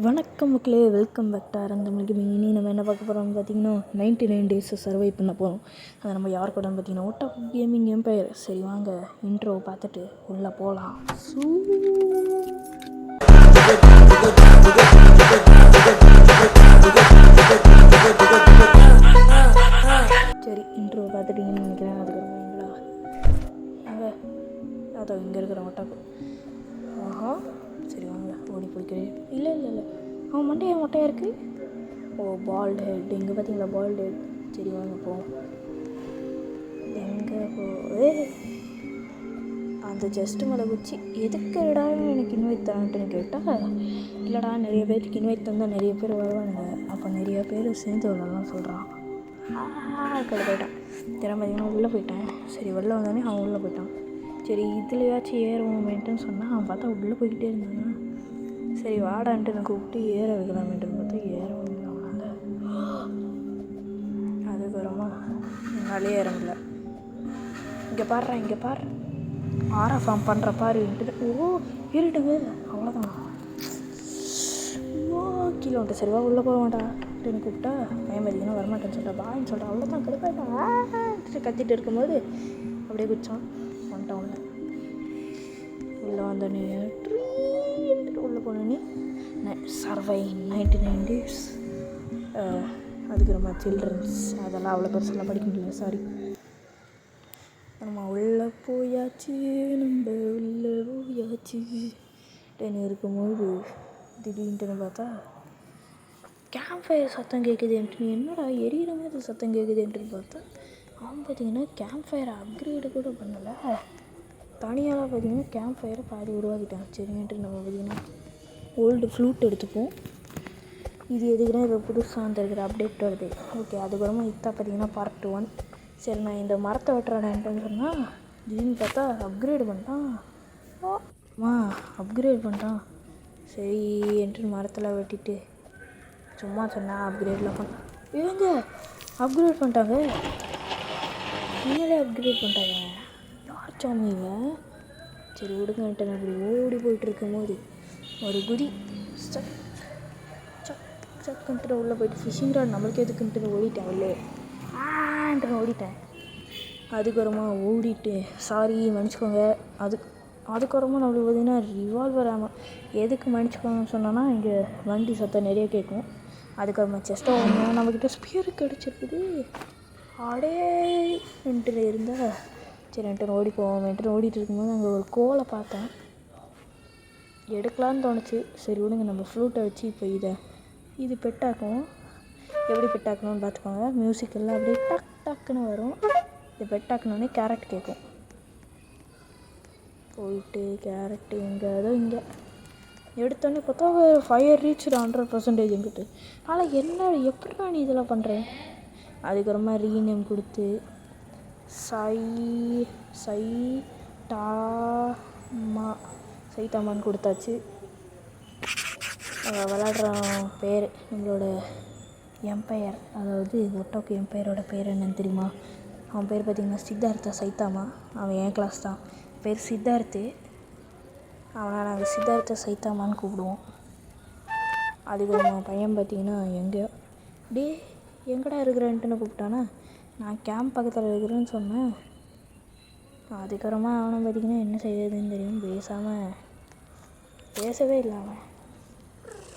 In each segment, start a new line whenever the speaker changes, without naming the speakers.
வணக்கம் மக்களே, welcome back to ஆரந்தமிழ்க்கு. இனி நம்ம என்ன பார்க்க போகிறோம்னு பார்த்தீங்கன்னா 99 டேஸை சர்வை பண்ண போகிறோம். அதை நம்ம யார் கூட பார்த்தீங்கன்னா ஒட்டா கேமிங் எம்பையர். சரி வாங்க இன்ட்ரோ பார்த்துட்டு உள்ளே போகலாம். சரி இன்ட்ரோ பார்த்துட்டீங்கன்னு நினைக்கிறேன். அதுக்கப்புறங்களா அங்கே அதான் இங்கே இருக்கிற ஒட்டாக்கு. ஆஹா சரி வாங்க ஓடி பிடிக்கிறேன். இல்லை அவன் மொட்டையாக இருக்குது. ஓ பால்டு ஹெட் இங்கே பார்த்தீங்களா, பால்டு ஹெட். சரி வாங்க போவோம். எங்கே அந்த ஜஸ்ட்டு மேலே குச்சி எதுக்குடா எனக்கு இன்வைட் தரான்ட்டுன்னு கேட்டால், இல்லைடா நிறைய பேருக்கு இன்வைட் தந்தால் நிறைய பேர் வருவானுங்க, அப்போ நிறைய பேர் சேர்ந்து வரலாம் சொல்கிறான். கடை போயிட்டான். தினம் பார்த்தீங்கன்னா உள்ளே போயிட்டேன். சரி வெளில வந்தானே அவன் உள்ளே போயிட்டான். சரி இதுலையாச்சும் ஏறுவோமேன்ட்டுன்னு சொன்னால் அவன் பார்த்தா உள்ளே போய்கிட்டே இருந்தானா. சரி வாடான்ட்டு நான் கூப்பிட்டு ஏற வைக்கலாமேன்ட்டுன்னு பார்த்தா ஏறவும் இல்லை அவனால். அதுக்கப்புறமா என்னாலே ஏற முடியல. இங்கே பாரு ஆரா ஃபார்ம் பண்ணுற பாருன்ட்டு ஓ ஏறிட்டுங்க. அவ்வளோதான் கீழே வந்துட்டு. சரிவா உள்ளே போக மாட்டான்னு கூப்பிட்டா பையன் பார்த்தீங்கன்னா வரமாட்டேன்னு சொல்லிட்டா. பாயின்னு சொல்லிட்டா. அவ்வளோதான் கடுப்பாயிட்டான். கத்திட்டு இருக்கும்போது அப்படியே குச்சான். வந்துட்டான் உள்ளே வந்தோடனே உள்ளே போனோடனே சர்வை 99 டேஸ். அதுக்கு ரொம்ப சில்ட்ரன்ஸ் அதெல்லாம் அவ்வளோ பெருசெல்லாம் படிக்க முடியல, சாரி. நம்ம உள்ளே போயாச்சு டென்னு இருக்கும்போது திடீர்னு பார்த்தா கேம்ப் ஃபயர் சத்தம் கேட்குதுன்ட்டு, என்னடா எரியிற மாதிரி சத்தம் கேட்குதுன்ட்டு பார்த்தா அவன் பார்த்தீங்கன்னா கேம்ப் ஃபயரை அப்கிரேடு கூட பண்ணலை. தனியால் பார்த்தீங்கன்னா கேம்ப் ஃபயரை பாதி உருவாக்கிட்டான். சரின்ட்டு நம்ம பார்த்தீங்கன்னா ஓல்டு ஃப்ளூட் எடுத்துப்போம். இது எதுக்குன்னா இப்போ புதுசாக வந்துருக்கிற அப்டேட் வருது. ஓகே அதுக்கப்புறமா இதான் பார்த்தீங்கன்னா பார்ட் 1. சரி நான் இந்த மரத்தை வெட்டுறானேன்ட்டுன்னு சொன்னால் திடீர்னு பார்த்தா அப்கிரேடு பண்ணிட்டான். சரி என்று மரத்தில் வெட்டிட்டு சும்மா சொன்னால் அப்கிரேட்லாம் பண்ணான். ஏங்க அப்கிரேட் பண்ணிட்டாங்க. யார் சாமிங்க. சரி விடுங்கன்ட்டு நான் அப்படி ஓடி போயிட்டுருக்கும் போது ஒரு குதி சக்குன்ட்டு உள்ளே போயிட்டு ஃபிஷிங் ராட் நம்மளுக்கு எதுக்குன்ட்டு ஓடிட்டேன். உள்ளே ஓடிட்டேன். அதுக்கப்புறமா ஓடிட்டு சாரி மன்னிச்சிக்கோங்க. அதுக்கப்புறமா நம்மளுக்கு பார்த்திங்கன்னா ரிவால்வர் ஆமாம் எதுக்கு மன்னிச்சிக்கோங்கன்னு சொன்னோன்னா இங்கே வண்டி சத்தம் நிறைய கேட்கும். அதுக்கப்புறமா செஸ்ட்டை ஒன்று நம்மக்கிட்ட ஸ்பியர் கிடச்சிருக்குது. அடேன்ட்டு இருந்தால் சரின்ட்டு ஓடி போவோம்ன்ட்டு ஓடிட்டு இருக்கும்போது அங்கே ஒரு கோலை பார்த்தேன். எடுக்கலான்னு தோணுச்சு. சரி விடுங்க நம்ம ஃப்ளூட்டை வச்சு இப்போ இது பெட்டாக்கும். எப்படி பெட்டாக்கணும்னு பார்த்துக்கோங்க. மியூசிக் எல்லாம் அப்படியே டக்குன்னு வரும். இது பெட்டாக்கணுன்னே கேரட் கேட்கும். போயிட்டு கேரட்டு இங்கே எடுத்தோடனே பார்த்தா ஃபயர் ரீச் 100% எங்கிட்ட. ஆனால் என்ன எப்படிடா நீ இதெல்லாம் பண்ணுறேன். அதுக்கப்புறமா ரீநேம் கொடுத்து சைட்டாமான்னு கொடுத்தாச்சு. விளாடுற பேர் நம்மளோட எம்பையர், அதாவது ஒட்டோக்கு எம்பையரோட பேர் என்னன்னு தெரியுமா? அவன் பேர் பார்த்திங்கன்னா சித்தார்த்தா சைத்தாமா. அவன் என் கிளாஸ் தான். பேர் சித்தார்த்து. அவனை நாங்கள் சித்தார்த்த சைத்தாமான்னு கூப்பிடுவோம். அதுக்கு நம்ம பையன் பார்த்திங்கன்னா எங்கடா இருக்கிறேன்ட்டுன்னு கூப்பிட்டானா நான் கேம்ப் பக்கத்தில் இருக்கிறேன்னு சொன்னேன். அதுக்கப்புறமா அவனை பார்த்திங்கன்னா என்ன செய்யறதுன்னு தெரியும் பேசவே இல்லை அவன்.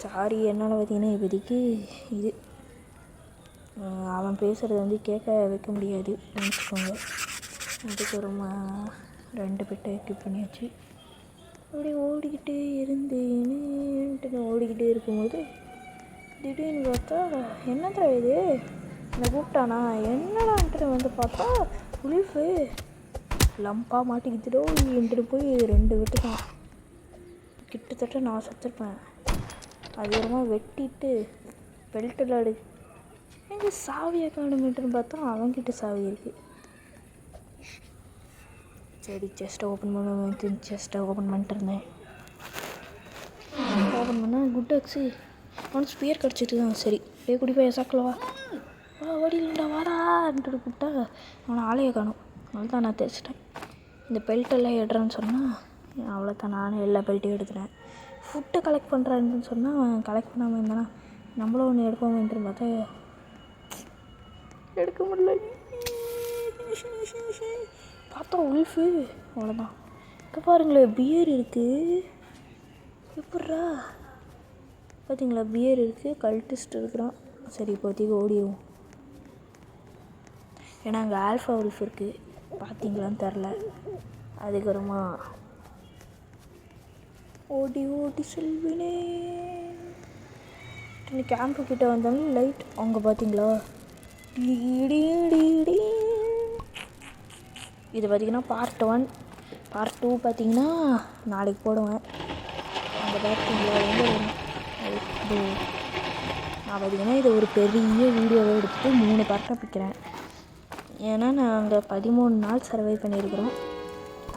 சாரி என்னால் பார்த்திங்கன்னா இப்போதைக்கு இது அவன் பேசுகிறது கேட்க வைக்க முடியாது நினச்சிக்கோங்க. அதுக்கப்புறமா 2 பெட்டை எக்யூப் பண்ணியாச்சு. அப்படியே ஓடிக்கிட்டே இருக்கும்போது திடீர்னு பார்த்தா என்னடா இது என்னை கூப்பிட்டானா என்னடான்ட்டு வந்து பார்த்தா உல்ஃபு லம்பாக மாட்டிக்கிட்டுடோ என்கிட்ட போய் 2 வெட்டுதான். கிட்டத்தட்ட நான் செத்துருப்பேன். அதுக்கப்புறமா வெட்டிட்டு பெல்ட்டில் எங்கள் சாவியை காணுமென்ட்டுன்னு பார்த்தா அவன்கிட்ட சாவி இருக்குது. சரி செஸ்ட்டை ஓப்பன் பண்ணிட்டு இருந்தேன். ஓப்பன் பண்ணால் குட் அக்ஸு அவனுக்கு ஸ்பியர் கிடச்சிட்டு தான். சரி குடி போய் சாக்கலவா ஓடிலண்டா வாடான்ட்டு கூப்பிட்டா அவனை ஆளையை காணும். அவ்வளோதான் நான் தேய்ச்சிட்டேன். இந்த பெல்ட்டெல்லாம் எடுறேன்னு சொன்னால் அவ்வளோதான். நானும் எல்லா பெல்ட்டையும் எடுத்துட்டேன். ஃபுட்டை கலெக்ட் பண்ணுறான்னு சொன்னால் அவன் கலெக்ட் பண்ணாமல் இருந்தானா நம்மளும் ஒன்று எடுப்போமேன்ட்டு பார்த்தா எடுக்க முடியல. பார்த்தா உல்ஃபு அவ்வளோதான். இப்போ பாருங்களேன் பியர் இருக்குது. எப்பட்றா பார்த்தீங்களா பியர் இருக்குது, கல்டிஸ்ட் இருக்கிறான். சரி இப்போதைக்கு ஓடிடுவோம். ஏன்னா அங்கே ஆல்ஃபா உல்ஃப் இருக்குது, பார்த்தீங்களான்னு தெரில. அதுக்கப்புறமா ஓடி ஓடி செல்வினே. கேம்பு கிட்டே வந்தாலும் லைட் அவங்க பார்த்தீங்களா. இது பார்த்திங்கன்னா பார்ட் 1. பார்ட் 2 பார்த்திங்கன்னா நாளைக்கு போடுவேன். அங்கே பார்த்தீங்களா எங்கே இது நான் பார்த்திங்கன்னா இதை ஒரு பெரிய வீடியோவை எடுத்துகிட்டு 3 பார்ட்டாக பிடிக்கிறேன். ஏன்னா நாங்கள் 13 நாள் சர்வை பண்ணியிருக்கிறோம்.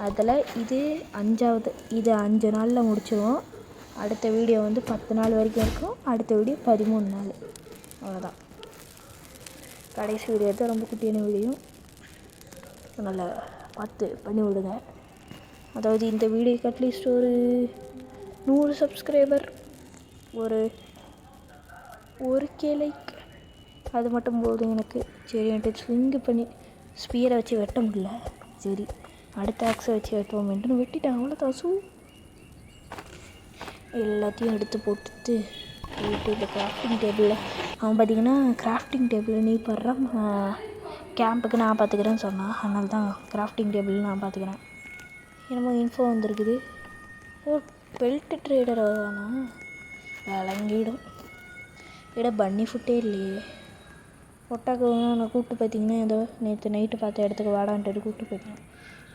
அதில் இது 5வது. இது 5 நாளில் முடிச்சிடுவோம். அடுத்த வீடியோ வந்து 10 நாள் வரைக்கும் இருக்கும். அடுத்த வீடியோ 13 நாள். அவ்வளோதான். கடைசி வீடியோ தான் ரொம்ப குட்டியான வீடியோ. நல்லா பார்த்து பண்ணி விடுங்க. அதாவது இந்த வீடியோக்கு அட்லீஸ்ட் ஒரு 100 சப்ஸ்கிரைபர், ஒரு 1K லைக், அது மட்டும் போதும் எனக்கு. சரி என்கிட்ட ஸ்விங்கு பண்ணி ஸ்பியரை வச்சு வெட்ட முடியல. சரி அடுத்த ஆக்ஸை வச்சு வெட்டுவோம்ன்ட்டு வெட்டிட்டேன். அவ்வளோதான். எல்லாத்தையும் எடுத்து போட்டுட்டு போயிட்டு இந்த கிராஃப்டிங் டேபிளில் அவன் பார்த்திங்கன்னா கிராஃப்டிங் டேபிள் நீ படுறான் கேம்புக்கு நான் பார்த்துக்கிறேன்னு சொன்னான். அதனால தான் கிராஃப்டிங் டேபிள் நான் பார்த்துக்கிறேன். என்னமோ இன்ஃபோ வந்துருக்குது. ஓ பெல்ட் ட்ரேடர் தானா, விளங்கிடும். பன்னி ஃபுட்டே இல்லையே. ஒட்டாக்கு நான் கூப்பிட்டு பார்த்திங்கன்னா ஏதோ நேற்று நைட்டு பார்த்த இடத்துக்கு வாடான்ட்டு கூப்பிட்டு போயிட்டேன்.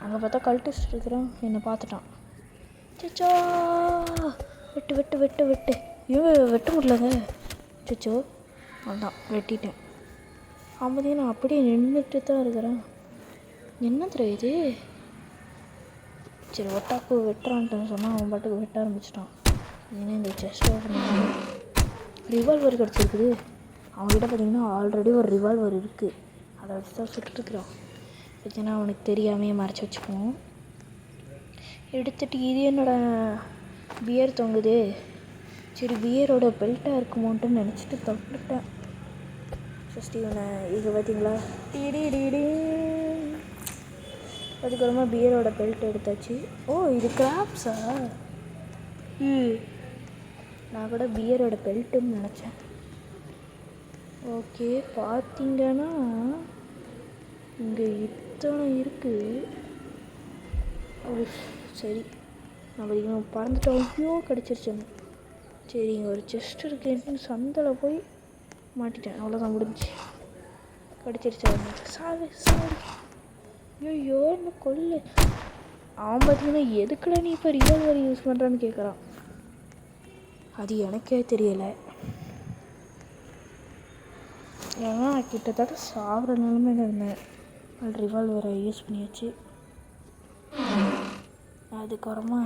அங்கே பார்த்தா கல்டிஸ்ட் இருக்கிறான். என்னை பார்த்துட்டான். சச்சோ வெட்டு வெட்டு வெட்டு வெட்டு இவன் வெட்ட முடியலங்க. சச்சோ அதான் வெட்டிட்டேன். ஆமாம் நான் அப்படியே நின்றுட்டு தான் இருக்கிறேன். என்ன தெரியுது. சரி ஒட்டாக்கு வெட்டுறான்ட்டு சொன்னால் அவன் பாட்டுக்கு வெட்ட ஆரம்பிச்சிட்டான். ஏன்னா இந்த செஸ்ட் ரிவால்வர் கிடச்சிருக்குது. அவங்ககிட்ட பார்த்திங்கன்னா ஆல்ரெடி ஒரு ரிவால்வர் இருக்குது. அதை வச்சு தான் சுட்டுருக்குறான். ஏன்னா அவனுக்கு தெரியாமையே மறைச்சி வச்சுக்குவோம். எடுத்துகிட்டு இது என்னோட பியர் தொங்குது. சரி பியரோட பெல்ட்டாக இருக்குமோன்ட்டு நினச்சிட்டு தொட்டுட்டேன். ஃபஸ்ட்டு இவனை இது பார்த்திங்களா டிடி அதுக்கப்புறமா பியரோட பெல்ட் எடுத்தாச்சு. ஓ இது கிராப்ஸா? நான் கூட பியரோட பெல்ட்டுன்னு நினச்சேன். ஓகே பார்த்திங்கன்னா இங்கே இத்தனை இருக்குது. சரி நான் பார்த்திங்கன்னா பறந்துட்டோம். ஐயோ கிடச்சிருச்சேன்னு. சரி இங்கே ஒரு செஸ்ட் இருக்குன்னு சந்தில் போய் மாட்டிட்டேன். அவ்வளோதான் முடிஞ்சு. கிடச்சிருச்சு. சாரி ஐயோ இன்னும் கொல்லு. அவன் பார்த்திங்கன்னா எதுக்குடா நீ இப்போ ரிவால்வர் யூஸ் பண்ணுறான்னு கேட்குறான். அது எனக்கே தெரியலை. ஏன்னா கிட்டத்தட்ட சாகிற நிலைமையில் இருந்தேன். ரிவால்வரை யூஸ் பண்ணியாச்சு. அதுக்கப்புறமா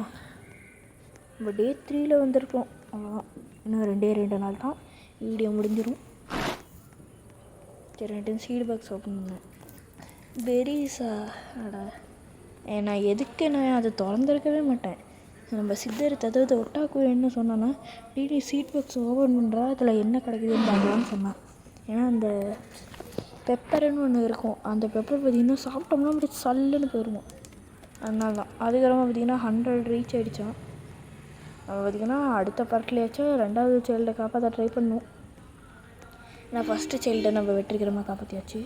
நம்ம டே 3 வந்திருக்கோம். அவ்வளோதான். இன்னும் 2 நாள் தான் வீடியோ முடிஞ்சிடும். சரி 2 சீடு பாக்ஸ் ஓப்பன் பண்ணேன். பெரிஸா அடா நான் எதுக்கு நான் அதை திறந்துருக்கவே மாட்டேன். நம்ம சித்தர் அதாவது ஒட்டாக்கு என்ன சொன்னான்னா டெய்லி சீட் பாக்ஸ் ஓப்பன் பண்ணுறா அதில் என்ன கிடைக்குதுன்னு பார்க்கலான்னு சொன்னான். ஏன்னா அந்த பெப்பர்னு ஒன்று இருக்கும். அந்த பெப்பர் பார்த்திங்கன்னா சாப்பிட்டோம்னா அப்படி சல்லுன்னு போயிடுவோம். அதனால தான். அதுக்கப்புறமா பார்த்திங்கன்னா 100 ரீச் ஆகிடுச்சான். நம்ம பார்த்திங்கன்னா அடுத்த பார்ட்லேயாச்சும் 2வது சைல்டை காப்பாற்ற ட்ரை பண்ணோம். ஏன்னா ஃபஸ்ட்டு சைல்டை நம்ம வெற்றிகரமாக காப்பாற்றியாச்சு.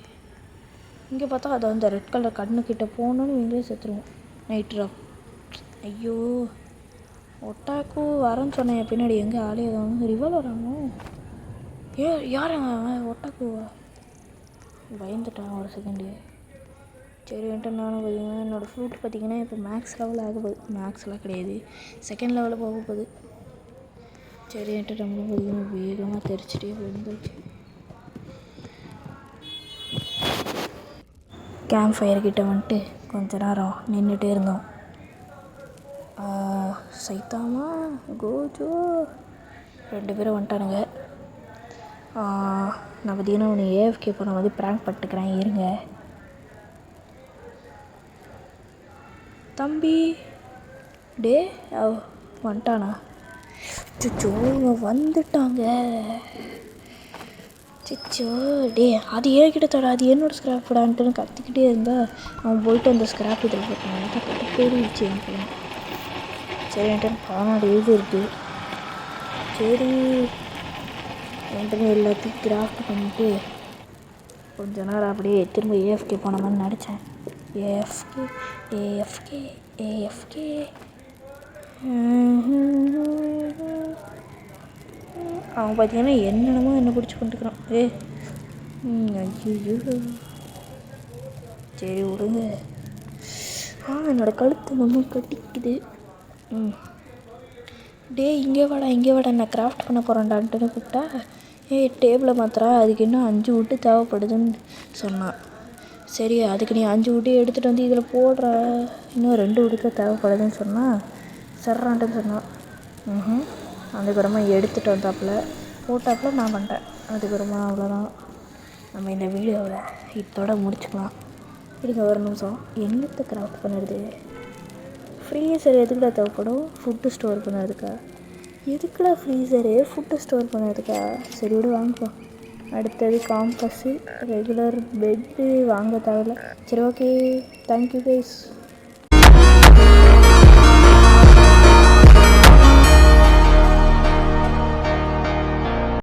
இங்கே பார்த்தா அதை வந்து ரெட் கலர் கண்ணுக்கிட்ட போகணுன்னு இவங்களே செத்துருவோம். நைட்ரா ஐயோ ஒட்டாக்கு வரேன்னு சொன்னேன். பின்னாடி எங்கே ஆளே ஏதாவது ரிவால்வர் ஆகும். யார் ஒட்டாக்குவா? பயந்துட்டான் ஒரு செகண்டு. சரி வந்துட்டு நானும் பார்த்திங்கன்னா என்னோடய ஃப்ரூட் பார்த்திங்கன்னா இப்போ மேக்ஸ் லெவலில் ஆக போகுது. மேக்ஸ்லாம் கிடையாது, செகண்ட் லெவலில் போக போகுது. சரி வந்துட்டு நம்மளும் பார்த்திங்கன்னா வேகமாக தெரிச்சிட்டே போயிருந்துச்சு. கேம்ப் ஃபயர் கிட்டே வந்துட்டு கொஞ்ச நேரம் நின்றுட்டே இருந்தோம். சைத்தாமா கோஜோ 2 பேரும் வந்துட்டானுங்க. நான் பார்த்திங்கன்னா உன்னை ஏஎஃப்கே போன வந்து ப்ராங்க் பட்டுக்கிறேன். இருங்க தம்பி. டே வந்துட்டானா? சிச்சோ வந்துட்டாங்க. சிச்சோ டே அது ஏகிட்ட தர, அது என்னோடய ஸ்க்ராப்டான்ட்டுன்னு கத்திக்கிட்டே இருந்தால் அவன் போயிட்டு அந்த ஸ்க்ராப் இதில் போட்டான். கட்ட போயிடுச்சு எனக்கு. சரி என்கிட்ட 14 ஏஜ் இருக்குது. சரி என்கிட்ட எல்லாத்தையும் கிராஃப்ட் பண்ணிட்டு கொஞ்ச நேரம் அப்படியே திரும்ப ஏஎஃப்கே போன மாதிரி நடித்தேன். AFK AFK AFK. அவன் பார்த்தீங்கன்னா என்னென்னமோ என்னை பிடிச்சி பண்ணிட்டுக்கிறான். ஐயோ சரி விடுங்க. என்னோடய கழுத்து ரொம்ப கட்டிக்குது. டே இங்கே வாடா நான் கிராஃப்ட் பண்ண போகிறேன்டான்ட்டுன்னு கூப்பிட்டா டேபிளை மாத்திரா அதுக்கு இன்னும் 5 wood தேவைப்படுதுன்னு சொன்னான். சரி அதுக்கு நீ 5 wood எடுத்துகிட்டு வந்து இதில் போடுற, இன்னும் 2 wood தேவைப்படுதுன்னு சொன்னால் சர்றான்ட்டுன்னு சொன்னான். அதுக்கப்புறமா எடுத்துகிட்டு வந்தாப்புல போட்டாப்புல நான் பண்ணிட்டேன். அதுக்கப்புறமா அவ்வளோதான். நம்ம இந்த வீடியோவை இதோட முடிச்சுக்கலாம். இருங்க ஒரு நிமிஷம். என்னத்தை கிராஃப்ட் பண்ணுறது? ஃப்ரீசர் எதுக்குடா தேவைப்படும்? ஃபுட்டு ஸ்டோர் பண்ணுறதுக்கா? எதுக்குடா ஃப்ரீசரு? Food store பண்ணுறதுக்கா? சரி விடு வாங்கிப்போம். அடுத்தது காம்பஸ்ஸு, ரெகுலர் பெட்டு வாங்க தேவையில்ல. சரி ஓகே, தேங்க்யூ கைஸ்.